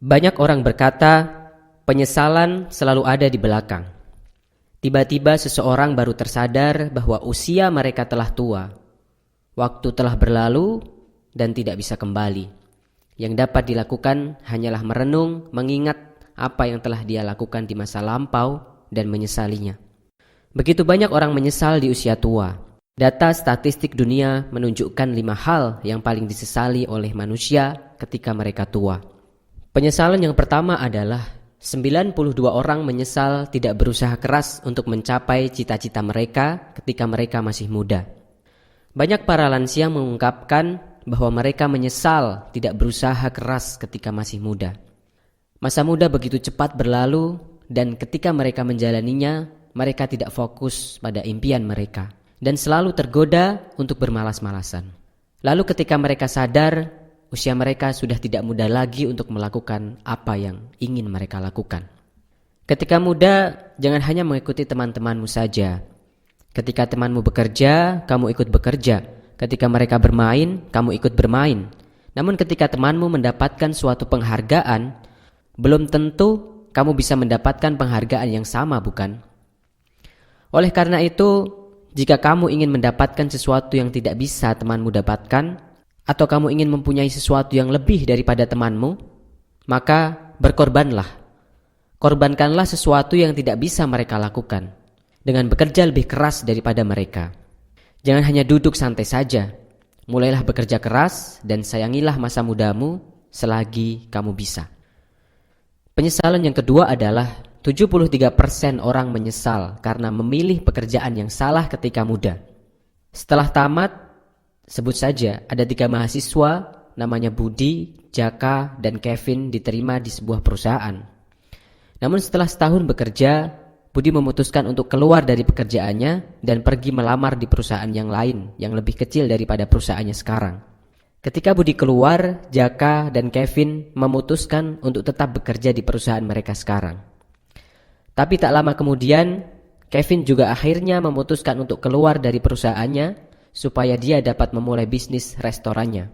Banyak orang berkata, penyesalan selalu ada di belakang. Tiba-tiba seseorang baru tersadar bahwa usia mereka telah tua. Waktu telah berlalu dan tidak bisa kembali. Yang dapat dilakukan hanyalah merenung, mengingat apa yang telah dia lakukan di masa lampau dan menyesalinya. Begitu banyak orang menyesal di usia tua. Data statistik dunia menunjukkan 5 hal yang paling disesali oleh manusia ketika mereka tua. Penyesalan yang pertama adalah 92 orang menyesal tidak berusaha keras untuk mencapai cita-cita mereka ketika mereka masih muda. Banyak para lansia mengungkapkan bahwa mereka menyesal tidak berusaha keras ketika masih muda. Masa muda begitu cepat berlalu dan ketika mereka menjalaninya, mereka tidak fokus pada impian mereka dan selalu tergoda untuk bermalas-malasan. Lalu ketika mereka sadar, usia mereka sudah tidak muda lagi untuk melakukan apa yang ingin mereka lakukan. Ketika muda, jangan hanya mengikuti teman-temanmu saja. Ketika temanmu bekerja, kamu ikut bekerja. Ketika mereka bermain, kamu ikut bermain. Namun ketika temanmu mendapatkan suatu penghargaan, belum tentu kamu bisa mendapatkan penghargaan yang sama, bukan? Oleh karena itu, jika kamu ingin mendapatkan sesuatu yang tidak bisa temanmu dapatkan, atau kamu ingin mempunyai sesuatu yang lebih daripada temanmu, maka berkorbanlah. Korbankanlah sesuatu yang tidak bisa mereka lakukan dengan bekerja lebih keras daripada mereka. Jangan hanya duduk santai saja. Mulailah bekerja keras dan sayangilah masa mudamu selagi kamu bisa. Penyesalan yang kedua adalah 73% orang menyesal karena memilih pekerjaan yang salah ketika muda. Setelah tamat, sebut saja ada 3 mahasiswa namanya Budi, Jaka, dan Kevin diterima di sebuah perusahaan. Namun setelah setahun bekerja, Budi memutuskan untuk keluar dari pekerjaannya dan pergi melamar di perusahaan yang lain yang lebih kecil daripada perusahaannya sekarang. Ketika Budi keluar, Jaka dan Kevin memutuskan untuk tetap bekerja di perusahaan mereka sekarang. Tapi tak lama kemudian, Kevin juga akhirnya memutuskan untuk keluar dari perusahaannya supaya dia dapat memulai bisnis restorannya.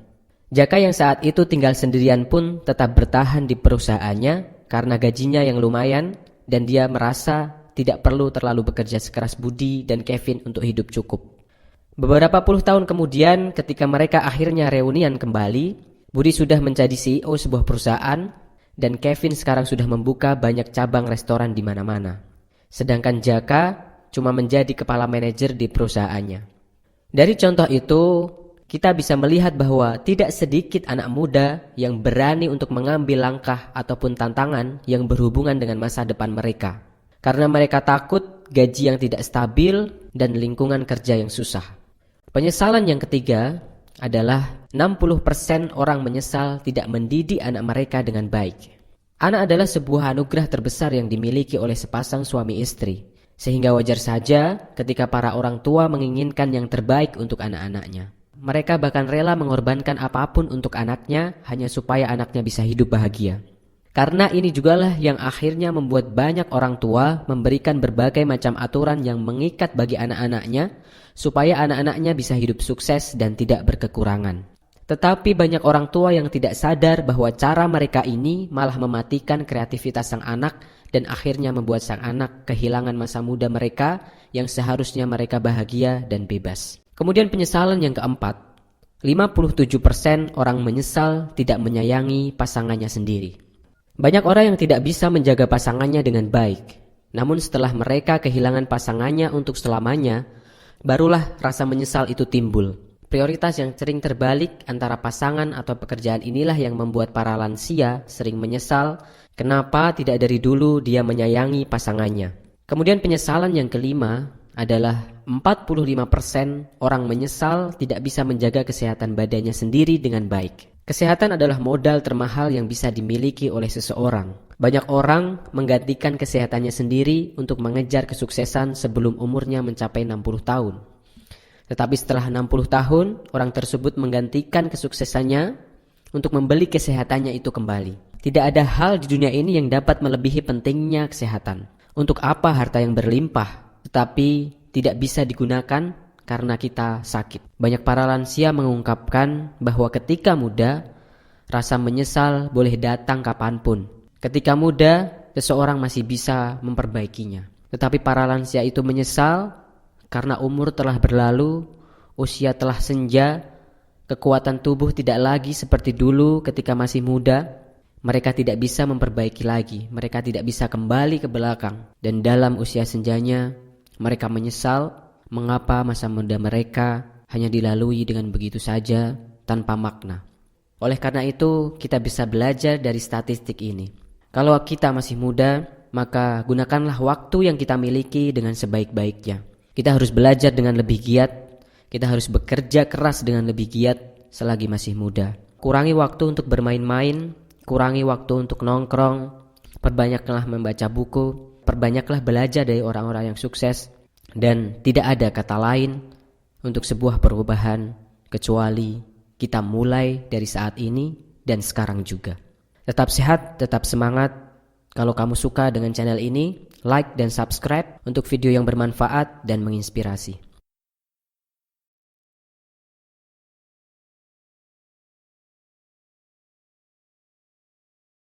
Jaka yang saat itu tinggal sendirian pun tetap bertahan di perusahaannya karena gajinya yang lumayan dan dia merasa tidak perlu terlalu bekerja sekeras Budi dan Kevin untuk hidup cukup. Beberapa puluh tahun kemudian ketika mereka akhirnya reunian kembali, Budi sudah menjadi CEO sebuah perusahaan dan Kevin sekarang sudah membuka banyak cabang restoran di mana-mana. Sedangkan Jaka cuma menjadi kepala manajer di perusahaannya. Dari contoh itu, kita bisa melihat bahwa tidak sedikit anak muda yang berani untuk mengambil langkah ataupun tantangan yang berhubungan dengan masa depan mereka. Karena mereka takut gaji yang tidak stabil dan lingkungan kerja yang susah. Penyesalan yang ketiga adalah 60% orang menyesal tidak mendidik anak mereka dengan baik. Anak adalah sebuah anugerah terbesar yang dimiliki oleh sepasang suami istri. Sehingga wajar saja ketika para orang tua menginginkan yang terbaik untuk anak-anaknya. Mereka bahkan rela mengorbankan apapun untuk anaknya hanya supaya anaknya bisa hidup bahagia. Karena ini jugalah yang akhirnya membuat banyak orang tua memberikan berbagai macam aturan yang mengikat bagi anak-anaknya supaya anak-anaknya bisa hidup sukses dan tidak berkekurangan. Tetapi banyak orang tua yang tidak sadar bahwa cara mereka ini malah mematikan kreativitas sang anak dan akhirnya membuat sang anak kehilangan masa muda mereka yang seharusnya mereka bahagia dan bebas. Kemudian penyesalan yang keempat, 57% orang menyesal tidak menyayangi pasangannya sendiri. Banyak orang yang tidak bisa menjaga pasangannya dengan baik. Namun setelah mereka kehilangan pasangannya untuk selamanya, barulah rasa menyesal itu timbul. Prioritas yang sering terbalik antara pasangan atau pekerjaan inilah yang membuat para lansia sering menyesal kenapa tidak dari dulu dia menyayangi pasangannya. Kemudian penyesalan yang kelima adalah 45% orang menyesal tidak bisa menjaga kesehatan badannya sendiri dengan baik. Kesehatan adalah modal termahal yang bisa dimiliki oleh seseorang. Banyak orang menggantikan kesehatannya sendiri untuk mengejar kesuksesan sebelum umurnya mencapai 60 tahun. Tetapi setelah 60 tahun, orang tersebut menggantikan kesuksesannya untuk membeli kesehatannya itu kembali. Tidak ada hal di dunia ini yang dapat melebihi pentingnya kesehatan. Untuk apa harta yang berlimpah, tetapi tidak bisa digunakan karena kita sakit. Banyak para lansia mengungkapkan bahwa ketika muda, Rasa menyesal boleh datang kapanpun. Ketika muda, seseorang masih bisa memperbaikinya. Tetapi para lansia itu menyesal karena umur telah berlalu, usia telah senja, kekuatan tubuh tidak lagi seperti dulu ketika masih muda. Mereka tidak bisa memperbaiki lagi, mereka tidak bisa kembali ke belakang. Dan dalam usia senjanya, mereka menyesal mengapa masa muda mereka hanya dilalui dengan begitu saja tanpa makna. Oleh karena itu, kita bisa belajar dari statistik ini. Kalau kita masih muda, maka gunakanlah waktu yang kita miliki dengan sebaik-baiknya. Kita harus belajar dengan lebih giat, kita harus bekerja keras dengan lebih giat selagi masih muda. Kurangi waktu untuk bermain-main, kurangi waktu untuk nongkrong, perbanyaklah membaca buku, perbanyaklah belajar dari orang-orang yang sukses, dan tidak ada kata lain untuk sebuah perubahan kecuali kita mulai dari saat ini dan sekarang juga. Tetap sehat, tetap semangat. Kalau kamu suka dengan channel ini, like dan subscribe untuk video yang bermanfaat dan menginspirasi.